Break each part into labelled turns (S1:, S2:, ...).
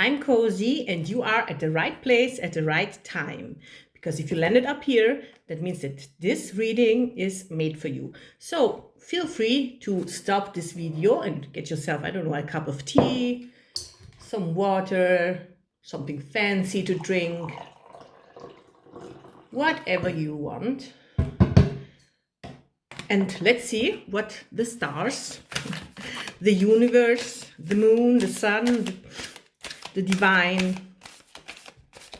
S1: I'm Cozy, and you are at the right place at the right time. Because if you landed up here, that means that this reading is made for you. So feel free to stop this video and get yourself, I don't know, a cup of tea, some water, something fancy to drink, whatever you want. And let's see what the stars, the universe, the moon, the sun, the divine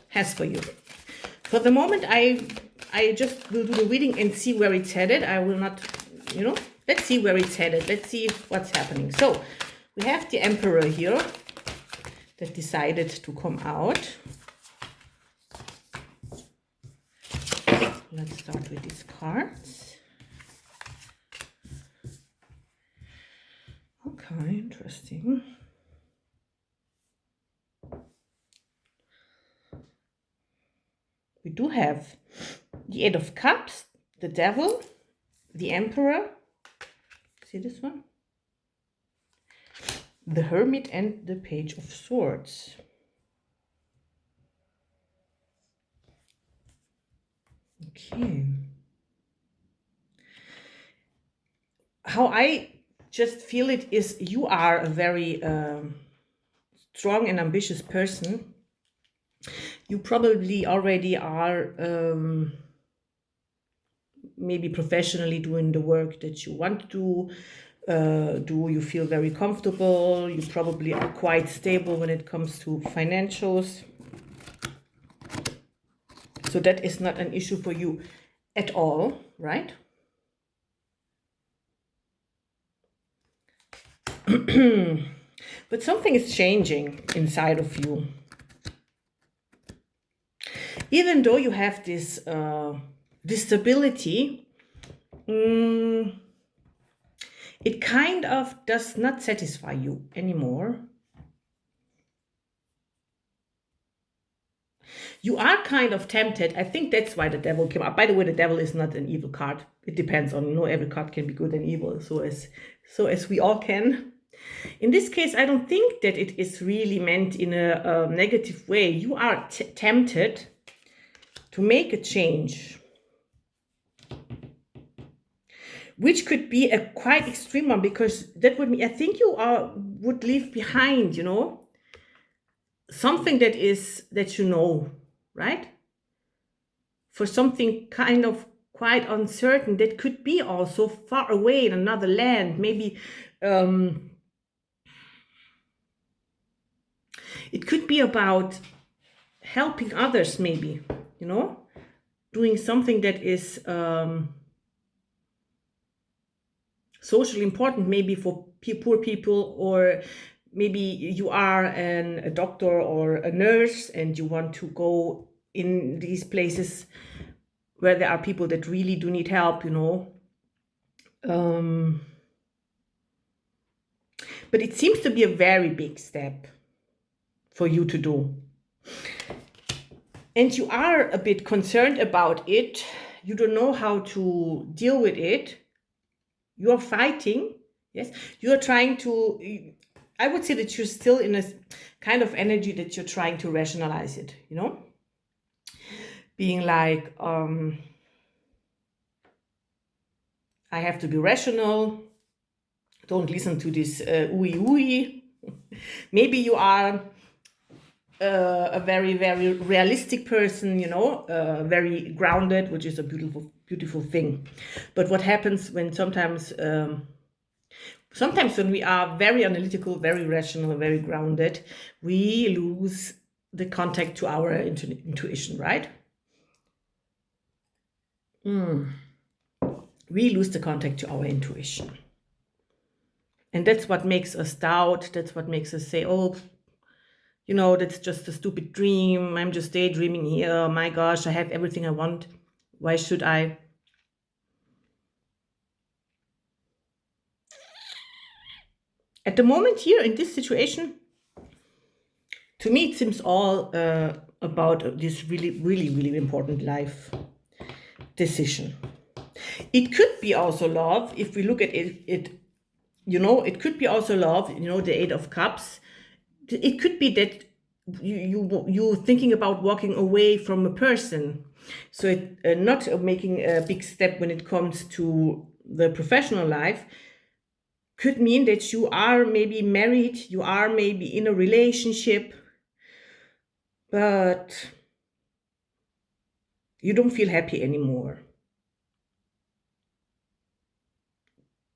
S1: has for you. For the moment, I just will do the reading and see where it's headed. I will not, let's see where it's headed. Let's see what's happening. So we have the Emperor here that decided to come out. Let's start with these cards. Okay, interesting. We do have the Eight of Cups, the Devil, the Emperor. See this one? The Hermit and the Page of Swords. Okay. How I just feel it is you are a very strong and ambitious person. You probably already are maybe professionally doing the work that you want to do. You feel very comfortable. You probably are quite stable when it comes to financials. So that is not an issue for you at all, right? But something is changing inside of you. Even though you have this stability, it kind of does not satisfy you anymore. You are kind of tempted. I think that's why the Devil came up. By the way, the Devil is not an evil card. It depends on, every card can be good and evil. So as we all can. In this case, I don't think that it is really meant in a negative way. You are tempted to make a change, which could be a quite extreme one, because that would mean, I think you would leave behind, something that right? For something kind of quite uncertain that could be also far away in another land, maybe it could be about helping others, maybe, doing something that is socially important, maybe for poor people, or maybe you are a doctor or a nurse and you want to go in these places where there are people that really do need help, But it seems to be a very big step for you to do. And you are a bit concerned about it. You don't know how to deal with it. You are fighting. Yes. You are trying to, I would say that you're still in a kind of energy that you're trying to rationalize it, Being like, I have to be rational. Don't listen to this ooey. Maybe you are a very, very realistic person, very grounded, which is a beautiful, beautiful thing. But what happens when sometimes when we are very analytical, very rational, very grounded, we lose the contact to our intuition, right? We lose the contact to our intuition. And that's what makes us doubt. That's what makes us say, oh, that's just a stupid dream. I'm just daydreaming here. Oh my gosh, I have everything I want. Why should I? At the moment here in this situation, to me, it seems all about this really, really, really important life decision. It could be also love. If we look at it, it could be also love, the Eight of Cups. It could be that you thinking about walking away from a person. So not making a big step when it comes to the professional life could mean that you are maybe married, you are maybe in a relationship, but you don't feel happy anymore.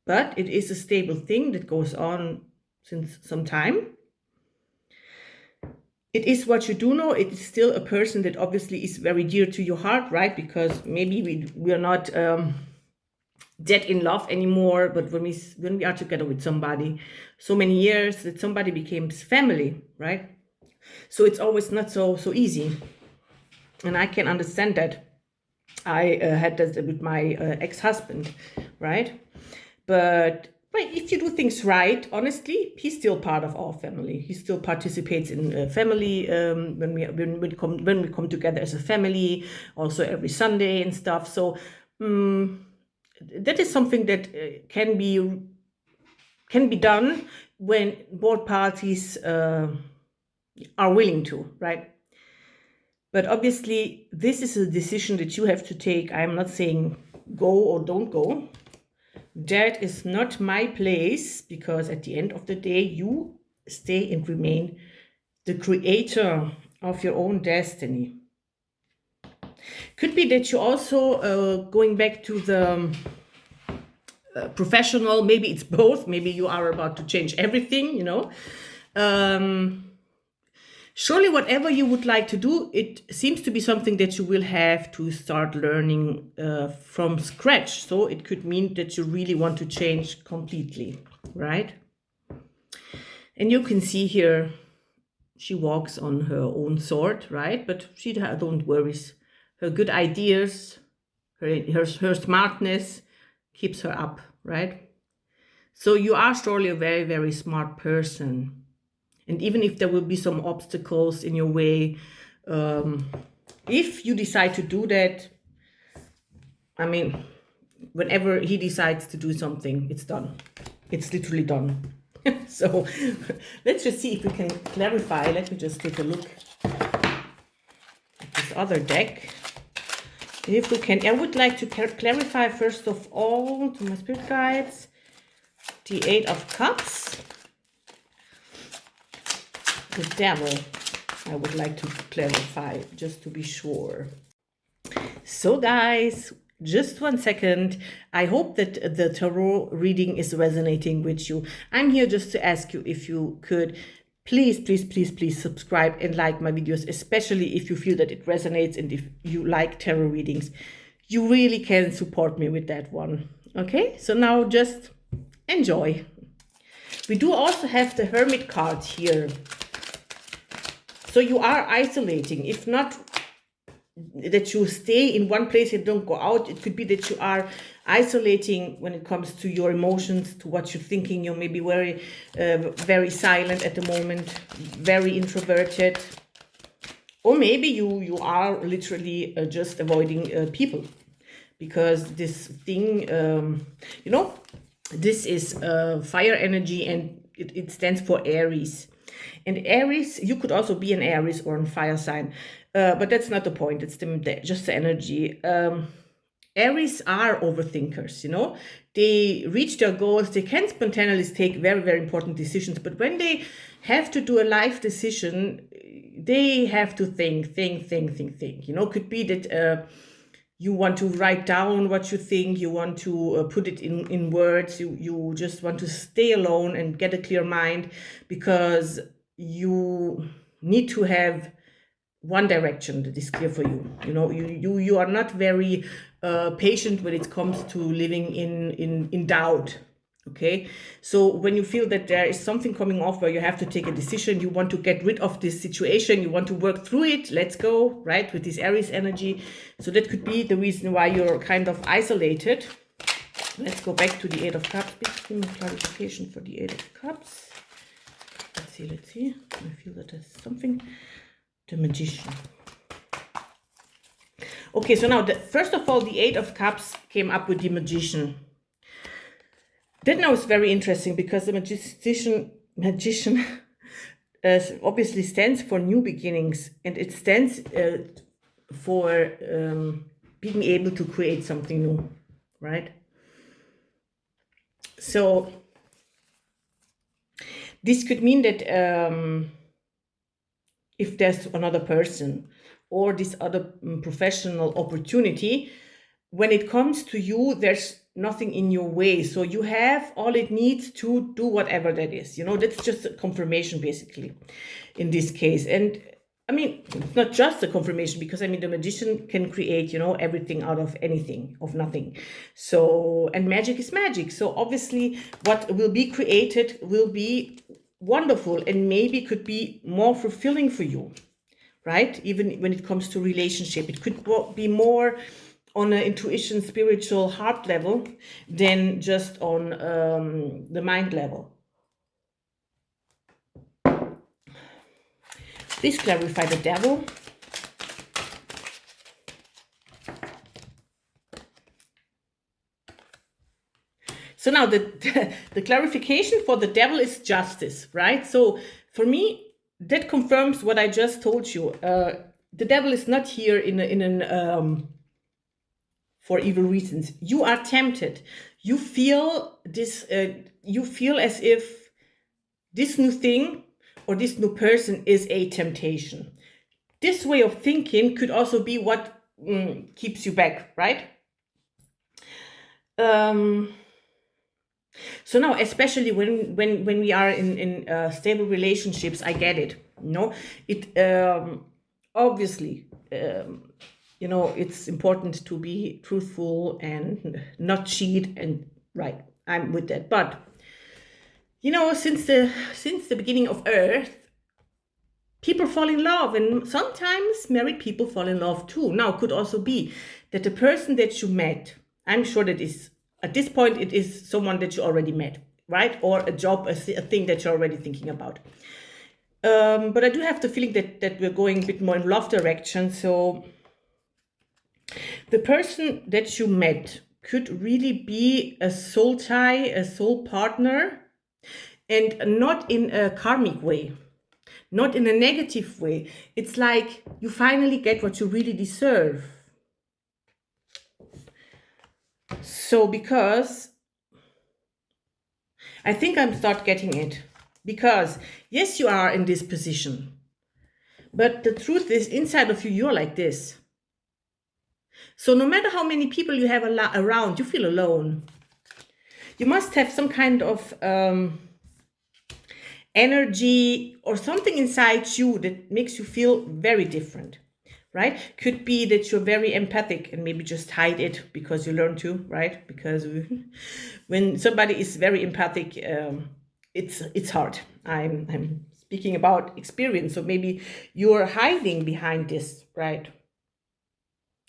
S1: But it is a stable thing that goes on since some time. It is what you do know. It is still a person that obviously is very dear to your heart, right? Because maybe we are not dead in love anymore, but when we are together with somebody so many years, that somebody becomes family, right? So it's always not so easy, and I can understand that. I had that with my ex-husband, right? But if you do things right, honestly, he's still part of our family. He still participates in family when we come together as a family, also every Sunday and stuff. So that is something that can be done when both parties are willing to, right? But obviously, this is a decision that you have to take. I'm not saying go or don't go. That is not my place, because at the end of the day, you stay and remain the creator of your own destiny. Could be that you also going back to the professional, maybe it's both, maybe you are about to change everything, surely whatever you would like to do, it seems to be something that you will have to start learning from scratch. So it could mean that you really want to change completely, right? And you can see here, she walks on her own sword, right? But she don't worry. Her good ideas, her smartness keeps her up, right? So you are surely a very, very smart person. And even if there will be some obstacles in your way, if you decide to do that, I mean, whenever he decides to do something, it's done. It's literally done. So let's just see if we can clarify. Let me just take a look at this other deck. If we can, I would like to clarify first of all to my spirit guides, the Eight of Cups. The Devil, I would like to clarify, just to be sure. So guys, just 1 second. I hope that the tarot reading is resonating with you. I'm here just to ask you if you could please, please, please, please subscribe and like my videos, especially if you feel that it resonates and if you like tarot readings. You really can support me with that one. Okay, so now just enjoy. We do also have the Hermit card here. So you are isolating. If not that you stay in one place and don't go out, it could be that you are isolating when it comes to your emotions, to what you're thinking. You're maybe very, very silent at the moment, very introverted. Or maybe you are literally just avoiding people. Because this thing, this is fire energy, and it stands for Aries. And Aries, you could also be an Aries or a fire sign, but that's not the point. It's just the energy. Aries are overthinkers, They reach their goals. They can spontaneously take very, very important decisions. But when they have to do a life decision, they have to think. Could be that you want to write down what you think. You want to put it in words. You just want to stay alone and get a clear mind, because you need to have one direction that is clear for you. You are not very patient when it comes to living in doubt. Okay, so when you feel that there is something coming off where you have to take a decision, you want to get rid of this situation, you want to work through it, let's go, right, with this Aries energy. So that could be the reason why you're kind of isolated. Let's go back to the Eight of Cups. Please give me clarification for the Eight of Cups. Let's see. I feel that there's something. The Magician. Okay, so now, first of all, the Eight of Cups came up with the Magician. That now is very interesting, because the magician obviously stands for new beginnings, and it stands for being able to create something new, right? So this could mean that if there's another person or this other professional opportunity, when it comes to you, there's nothing in your way. So you have all it needs to do whatever that is. That's just a confirmation, basically, in this case. And I mean, it's not just a confirmation, because I mean, the magician can create, everything out of anything, of nothing. So, and magic is magic. So obviously what will be created will be wonderful and maybe could be more fulfilling for you, right? Even when it comes to relationship, it could be more on an intuition, spiritual, heart level than just on the mind level. Please clarify the devil. So now the clarification for the devil is justice, right? So for me, that confirms what I just told you. The devil is not here for evil reasons. You are tempted. You feel this. You feel as if this new thing or this new person is a temptation. This way of thinking could also be what keeps you back, right? So now, especially when we are in stable relationships, I get it. It obviously, it's important to be truthful and not cheat, and right, I'm with that. But since the beginning of Earth, people fall in love, and sometimes married people fall in love too. Now, it could also be that the person that you met, I'm sure that is, at this point, it is someone that you already met, right? Or a job, a thing that you're already thinking about. But I do have the feeling that we're going a bit more in love direction. So the person that you met could really be a soul tie, a soul partner, and not in a karmic way, not in a negative way. It's like you finally get what you really deserve. So because I think I'm start getting it, because yes, you are in this position, but the truth is, inside of you, you're like this. So no matter how many people you have around, you feel alone. You must have some kind of energy or something inside you that makes you feel very different, right? Could be that you're very empathic and maybe just hide it because you learn to, right? Because when somebody is very empathic, it's hard. I'm speaking about experience, so maybe you're hiding behind this, right?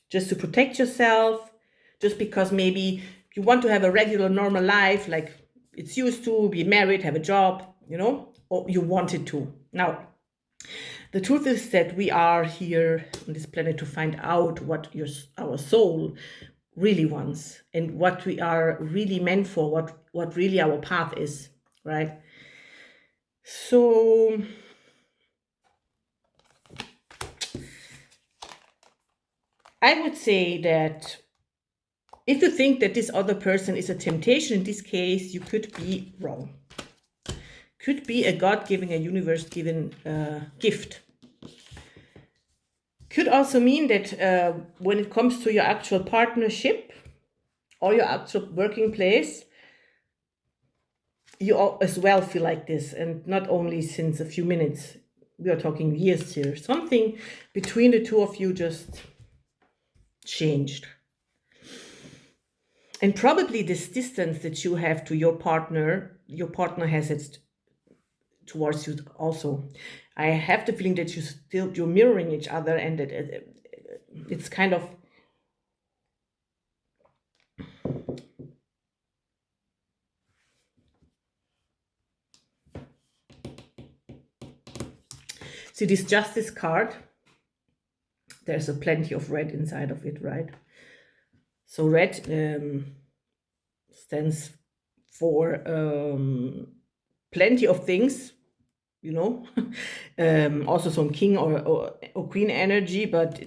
S1: Just to protect yourself, just because maybe you want to have a regular, normal life, like it's used to, be married, have a job, or you wanted to. Now, the truth is that we are here on this planet to find out what our soul really wants and what we are really meant for, what really our path is, right? So I would say that if you think that this other person is a temptation, in this case, you could be wrong. Could be a God-given, a universe-given gift. Could also mean that when it comes to your actual partnership or your actual working place, you as well feel like this, and not only since a few minutes. We are talking years here. Something between the two of you just changed. And probably this distance that you have to your partner has it towards you also. I have the feeling that you're mirroring each other, and that it's kind of see this justice card. There's a plenty of red inside of it, right? So red stands for plenty of things, you know. Also some king or queen energy, but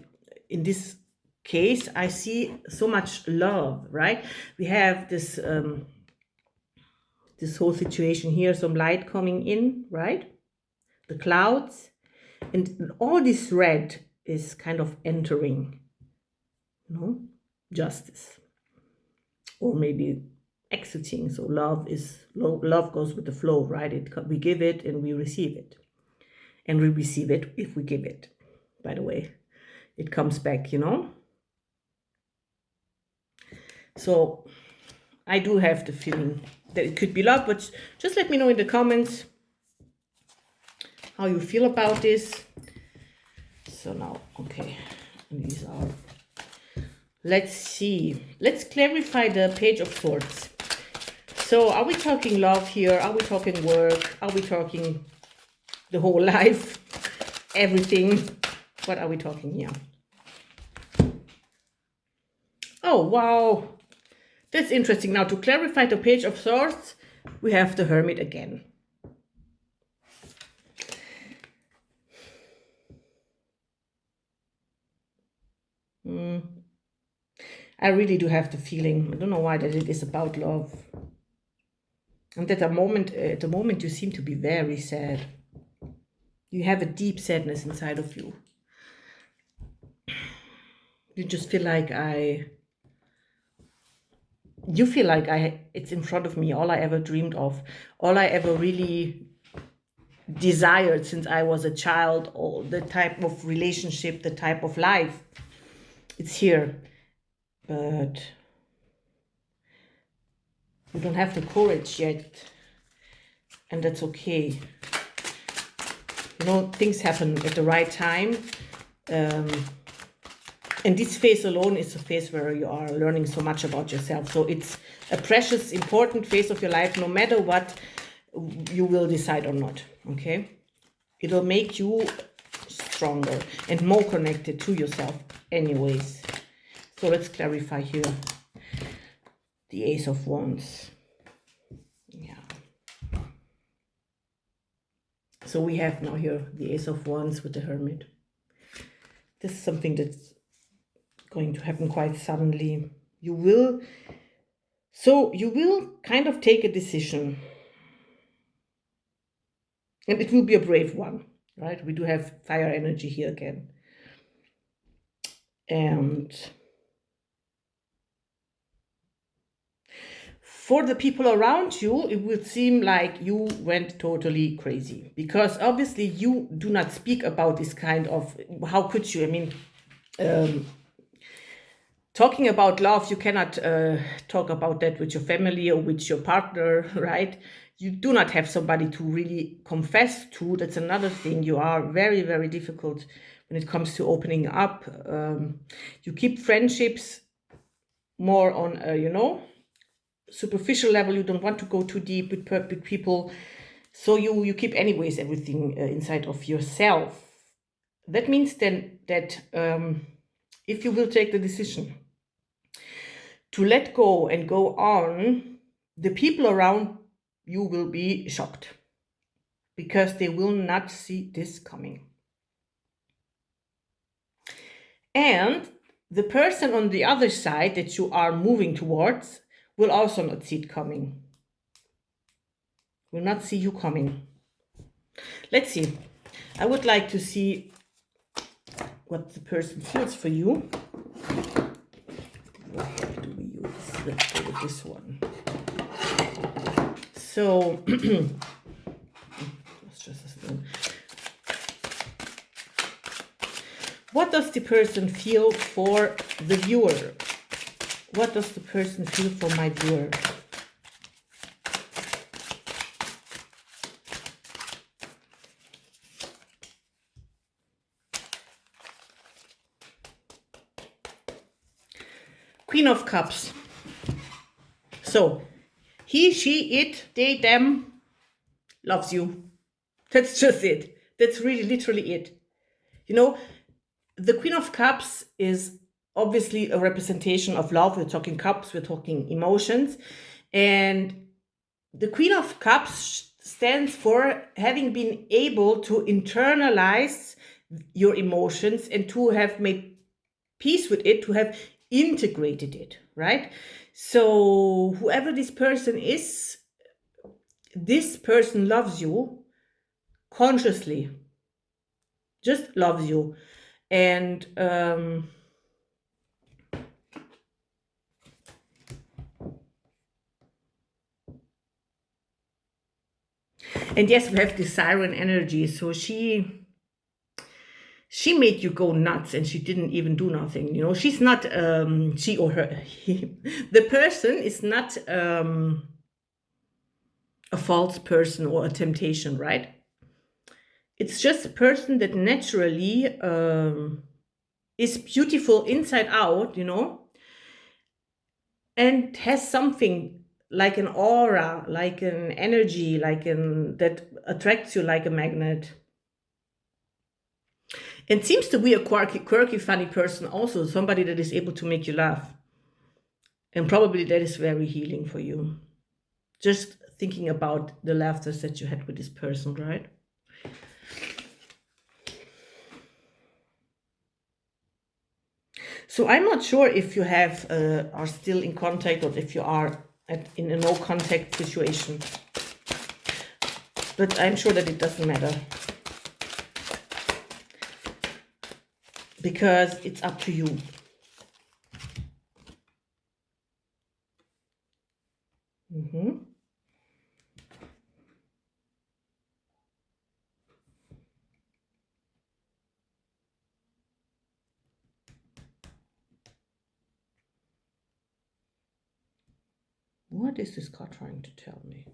S1: in this case, I see so much love, right? We have this this whole situation here, some light coming in, right? The clouds, and all this red is kind of entering, you know, justice, or maybe exiting. So love goes with the flow, right? We give it and we receive it, and we receive it if we give it. By the way, it comes back, you know. So I do have the feeling that it could be love, but just let me know in the comments how you feel about this. So now, okay, these are, let's see, let's clarify the Page of Swords. So are we talking love here? Are we talking work? Are we talking the whole life? Everything? What are we talking here? Oh, wow. That's interesting. Now, to clarify the Page of Swords, we have the Hermit again. I really do have the feeling, I don't know why, that it is about love. And at the moment you seem to be very sad. You have a deep sadness inside of you. You just feel like it's in front of me, all I ever dreamed of, all I ever really desired since I was a child, or the type of relationship, the type of life. It's here, but you don't have the courage yet, and that's okay. You know, things happen at the right time. And this phase alone is a phase where you are learning so much about yourself. So it's a precious, important phase of your life, no matter what you will decide or not, okay? It'll make you stronger and more connected to yourself anyways. So let's clarify here. The Ace of Wands. Yeah. So we have now here the Ace of Wands with the Hermit. This is something that's going to happen quite suddenly. You will kind of take a decision, and it will be a brave one, right? We do have fire energy here again, and for the people around you, it will seem like you went totally crazy, because obviously you do not speak about this kind of, how could you? I mean, talking about love, you cannot talk about that with your family or with your partner, right? You do not have somebody to really confess to. That's another thing. You are very, very difficult when it comes to opening up. You keep friendships more on, you know, superficial level. You don't want to go too deep with people. So you keep anyways everything inside of yourself. That means then that if you will take the decision to let go and go on, the people around you will be shocked, because they will not see this coming. And the person on the other side that you are moving towards will also not see it coming, will not see you coming. Let's see. I would like to see what the person feels for you. What do we use? Let's go with this one. So, let's just what does the person feel for the viewer? What does the person feel for my viewer? Queen of Cups. So, he, she, it, they, them loves you. That's just it. That's really literally it. You know, the Queen of Cups is obviously a representation of love. We're talking cups, we're talking emotions. And the Queen of Cups stands for having been able to internalize your emotions and to have made peace with it, to have integrated it, right? So whoever this person is, this person loves you consciously, just loves you. And yes, we have this siren energy. So she made you go nuts, and she didn't even do nothing. You know, she's not she or her the person is not a false person or a temptation, right? It's just a person that naturally is beautiful inside out, you know, and has something like an aura, like an energy, like an that attracts you like a magnet. And seems to be a quirky, funny person also, somebody that is able to make you laugh. And probably that is very healing for you. Just thinking about the laughters that you had with this person, right? So I'm not sure if you have are still in contact, or if you are in a no contact situation. But I'm sure that it doesn't matter, because it's up to you. What is this card trying to tell me?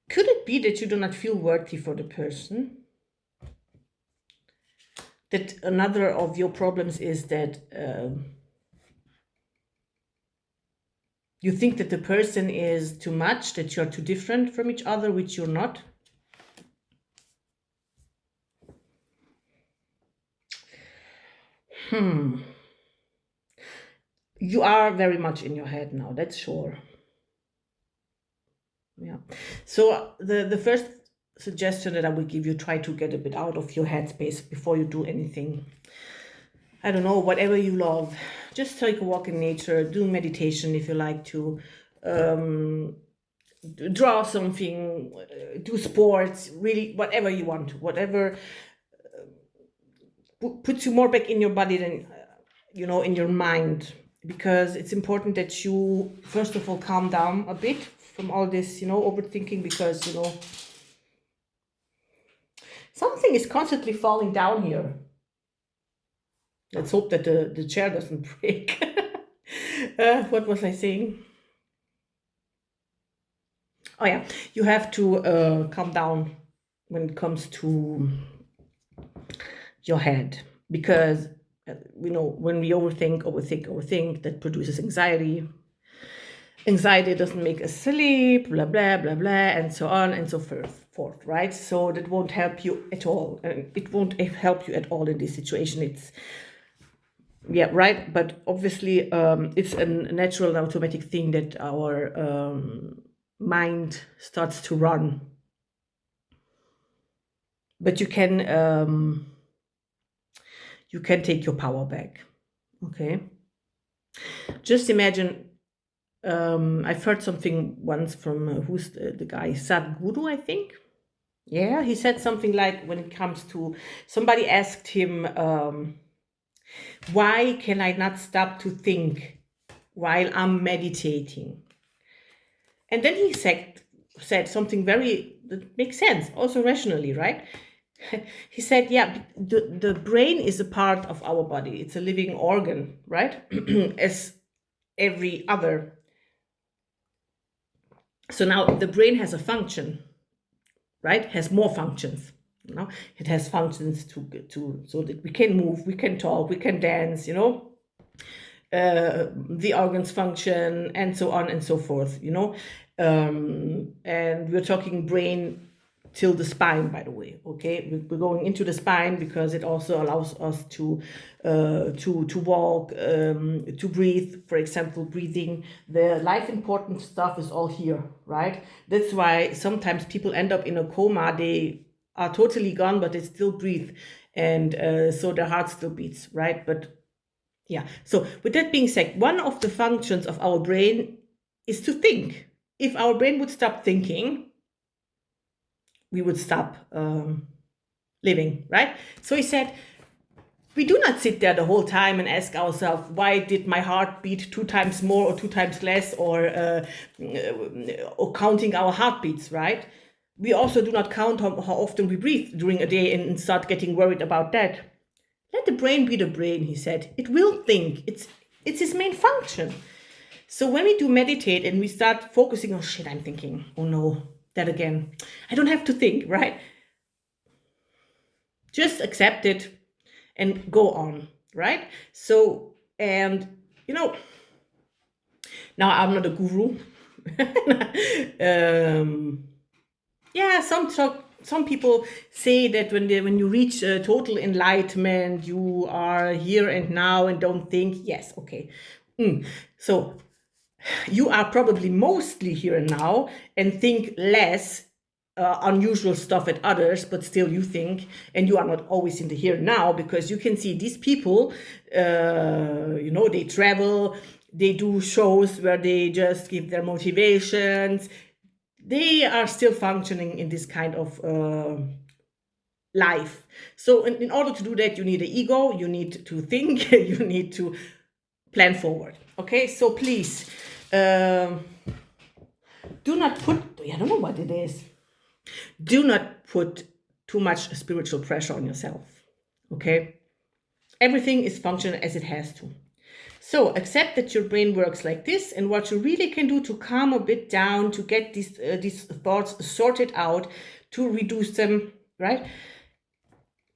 S1: Could it be that you do not feel worthy for the person? That another of your problems is that you think that the person is too much, that you're too different from each other, which you're not. You are very much in your head now, that's sure. Yeah. So the first suggestion that I would give you, try to get a bit out of your headspace before you do anything. I don't know, whatever you love. Just take a walk in nature, do meditation if you like to, draw something, do sports, really whatever you want to, whatever puts you more back in your body than, you know, in your mind. Because it's important that you, first of all, calm down a bit from all this, you know, overthinking, because, you know, something is constantly falling down here. Let's hope that the chair doesn't break. What was I saying? Oh yeah, you have to calm down when it comes to your head, because you know, when we overthink, that produces anxiety. Anxiety doesn't make us sleep, blah blah blah blah, and so on and so forth, right? So that won't help you at all, and it won't help you at all in this situation. It's yeah, right. But obviously, it's a natural and automatic thing that our mind starts to run. But you can take your power back. Okay. Just imagine. I've heard something once from who's the guy, Sadhguru, I think. Yeah, he said something like, when it comes to, somebody asked him, why can I not stop to think while I'm meditating? And then he said something that makes sense, also rationally, right? He said, yeah, the brain is a part of our body. It's a living organ, right? As every other. So now the brain has a function, right? Has more functions. You know, it has functions to so that we can move, we can talk, we can dance. You know, the organs function, and so on and so forth. You know, and we're talking brain till the spine, by the way. Okay, we're going into the spine because it also allows us to walk, to breathe. For example, breathing. The life important stuff is all here, right? That's why sometimes people end up in a coma. They are totally gone, but they still breathe, and so their heart still beats, right? But yeah. So with that being said, one of the functions of our brain is to think. If our brain would stop thinking, we would stop living, right? So he said, we do not sit there the whole time and ask ourselves, why did my heart beat 2 times more or 2 times less, or counting our heartbeats, right? We also do not count how often we breathe during a day and start getting worried about that. Let the brain be the brain, he said. It will think. It's its main function. So when we do meditate and we start focusing, oh shit, I'm thinking, oh no, that again. I don't have to think, right? Just accept it and go on, right? So, and now I'm not a guru. Yeah, some people say that when you reach total enlightenment, you are here and now and don't think. Yes, okay. So you are probably mostly here and now and think less unusual stuff at others, but still you think, and you are not always in the here and now, because you can see these people, they travel, they do shows where they just give their motivations. They are still functioning in this kind of life. So in order to do that, you need an ego, you need to think, you need to plan forward. Okay, so please do not put, I don't know what it is. Do not put too much spiritual pressure on yourself. Okay, everything is functioning as it has to. So accept that your brain works like this, and what you really can do to calm a bit down, to get these thoughts sorted out, to reduce them, right,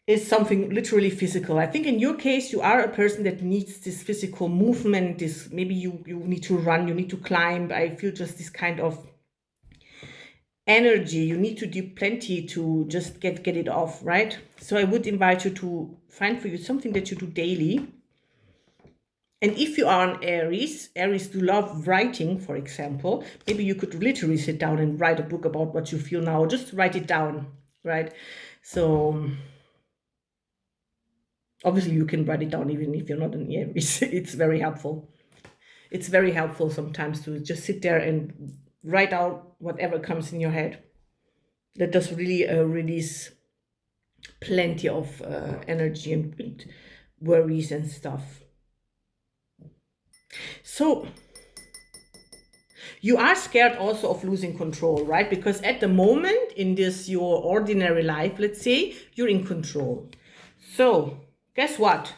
S1: is something literally physical. I think in your case, you are a person that needs this physical movement. This, maybe you need to run, you need to climb. I feel just this kind of energy. You need to do plenty to just get it off, right? So I would invite you to find for you something that you do daily. And if you are an Aries do love writing, for example, maybe you could literally sit down and write a book about what you feel now. Just write it down, right? So obviously you can write it down even if you're not an Aries. It's very helpful. It's very helpful sometimes to just sit there and write out whatever comes in your head. That does really release plenty of energy and worries and stuff. So you are scared also of losing control, right? Because at the moment in this your ordinary life, let's say, you're in control. So guess what?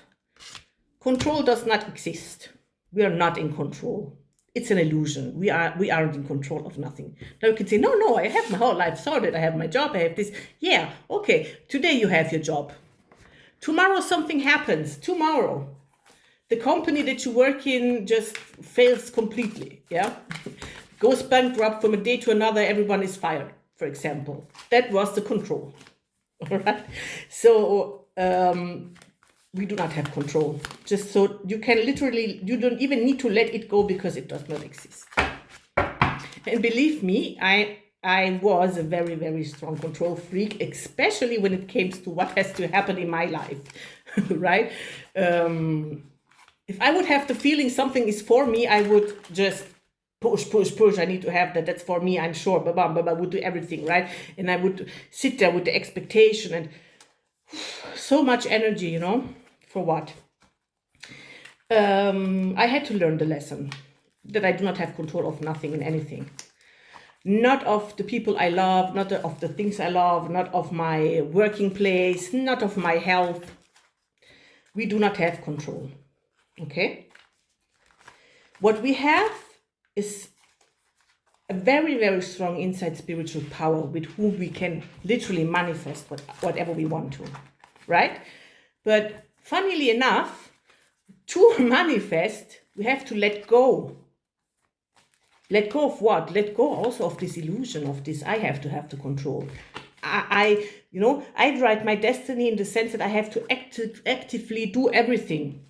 S1: Control does not exist. We are not in control. It's an illusion. We aren't in control of nothing. Now you can say, no, I have my whole life sorted. I have my job. I have this. Yeah, okay. Today you have your job. Tomorrow something happens. Tomorrow the company that you work in just fails completely. Yeah, goes bankrupt from a day to another. Everyone is fired, for example. That was the control. All right. So we do not have control. Just so you can literally, you don't even need to let it go because it does not exist. And believe me, I was a very, very strong control freak, especially when it came to what has to happen in my life, right? If I would have the feeling something is for me, I would just push. I need to have that. That's for me, I'm sure. I would do everything, right? And I would sit there with the expectation and so much energy, for what? I had to learn the lesson that I do not have control of nothing and anything. Not of the people I love, not of the things I love, not of my working place, not of my health. We do not have control. Okay? What we have is a very, very strong inside spiritual power with whom we can literally manifest whatever we want to, right? But funnily enough, to manifest, we have to let go. Let go of what? Let go also of this illusion of this I have to have the control. I write my destiny in the sense that I have to actively do everything,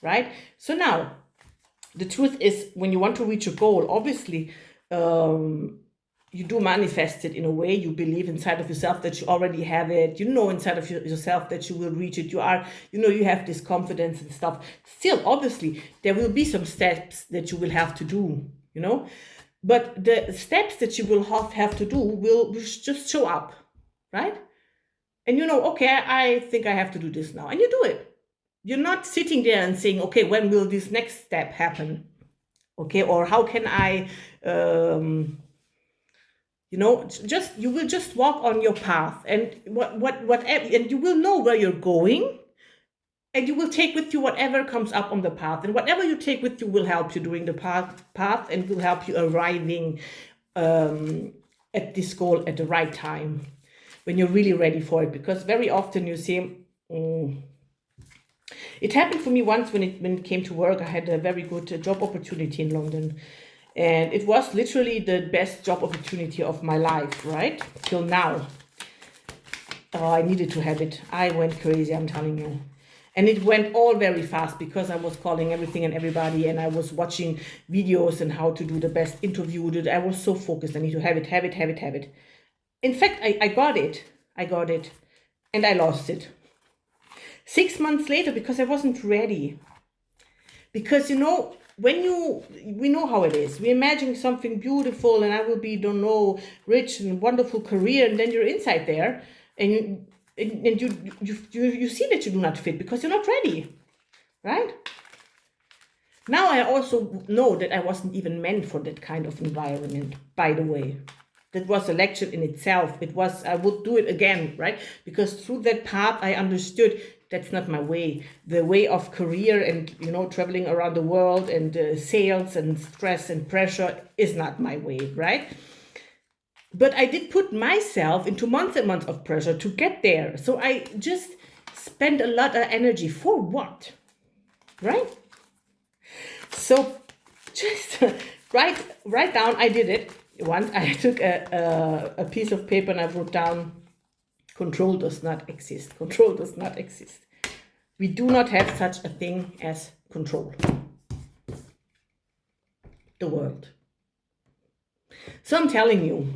S1: right? So now, the truth is, when you want to reach a goal, obviously, you do manifest it in a way. You believe inside of yourself that you already have it. You know inside of yourself that you will reach it. You have this confidence and stuff. Still, obviously, there will be some steps that you will have to do, but the steps that you will have to do will just show up, right? And okay, I think I have to do this now. And you do it. You're not sitting there and saying, okay, when will this next step happen? Okay, or how can I, you will just walk on your path, and and you will know where you're going, and you will take with you whatever comes up on the path, and whatever you take with you will help you during the path and will help you arriving at this goal at the right time, when you're really ready for it. Because very often you see, it happened for me once when it came to work. I had a very good job opportunity in London, and it was literally the best job opportunity of my life, right? Till now. Oh, I needed to have it. I went crazy, I'm telling you. And it went all very fast because I was calling everything and everybody, and I was watching videos and how to do the best interview. I was so focused. I need to have it, have it, have it, have it. In fact, I got it. And I lost it. 6 months later, because I wasn't ready. Because, we know how it is. We imagine something beautiful, and I will be, rich and wonderful career, and then you're inside there, and you see that you do not fit because you're not ready, right? Now I also know that I wasn't even meant for that kind of environment, by the way. That was a lecture in itself. I would do it again, right? Because through that path, I understood that's not my way. The way of career and, traveling around the world and sales and stress and pressure is not my way, right? But I did put myself into months and months of pressure to get there. So I just spent a lot of energy for what, right? So just write down. I did it once. I took a piece of paper and I wrote down, control does not exist. Control does not exist. We do not have such a thing as control. The world. So I'm telling you,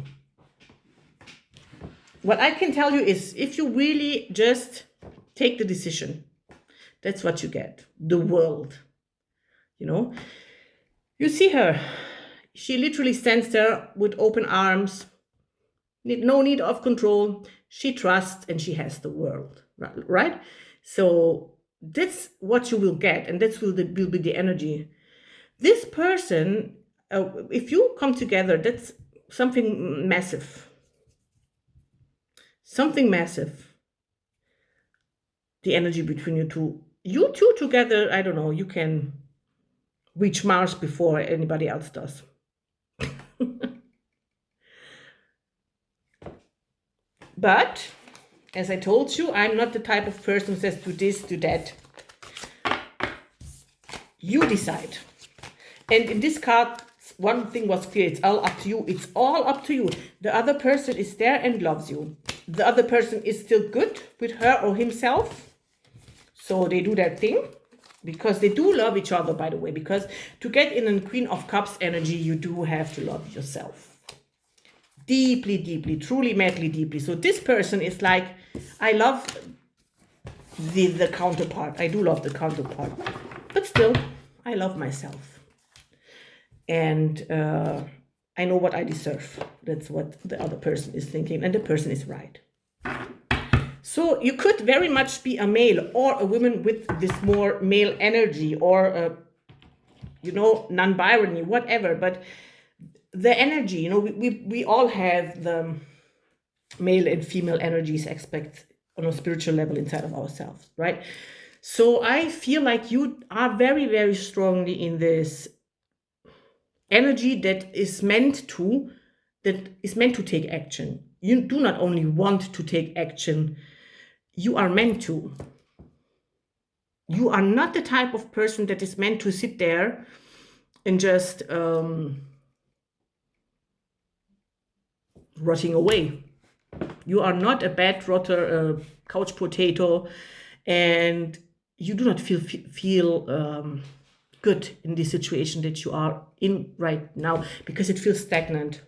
S1: what I can tell you is, if you really just take the decision, that's what you get. The world. You see her. She literally stands there with open arms. No need of control. She trusts and she has the world, right? So that's what you will get, and that will be the energy. This person, if you come together, that's something massive. Something massive. The energy between you two together, I don't know, you can reach Mars before anybody else does. But, as I told you, I'm not the type of person who says do this, do that. You decide. And in this card, one thing was clear. It's all up to you. It's all up to you. The other person is there and loves you. The other person is still good with her or himself. So they do their thing. Because they do love each other, by the way. Because to get in a Queen of Cups energy, you do have to love yourself. Deeply, deeply, truly, madly, deeply. So this person is like, I love the counterpart. I do love the counterpart. But still, I love myself. And I know what I deserve. That's what the other person is thinking. And the person is right. So you could very much be a male or a woman with this more male energy, or, non-binary, whatever. But the energy, we all have the male and female energies aspects on a spiritual level inside of ourselves, right? So I feel like you are very, very strongly in this energy that is meant to take action. You do not only want to take action, you are meant to. You are not the type of person that is meant to sit there and just rotting away. You are not a bad rotter couch potato, and you do not feel good in the situation that you are in right now, because it feels stagnant.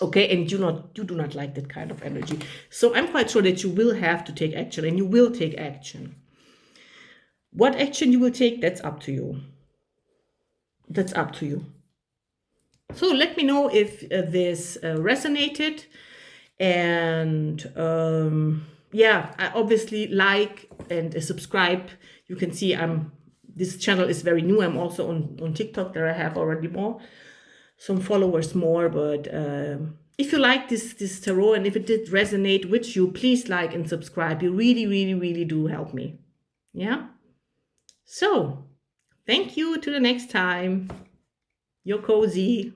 S1: Okay, and you do not like that kind of energy. So I'm quite sure that you will have to take action, and you will take action. What action you will take, that's up to you. That's up to you. So let me know if this resonated. And yeah, I obviously like and subscribe. You can see this channel is very new. I'm also on TikTok. There I have already some followers more. But if you like this tarot, and if it did resonate with you, please like and subscribe. You really, really, really do help me. Yeah. So thank you. To the next time. You're cozy.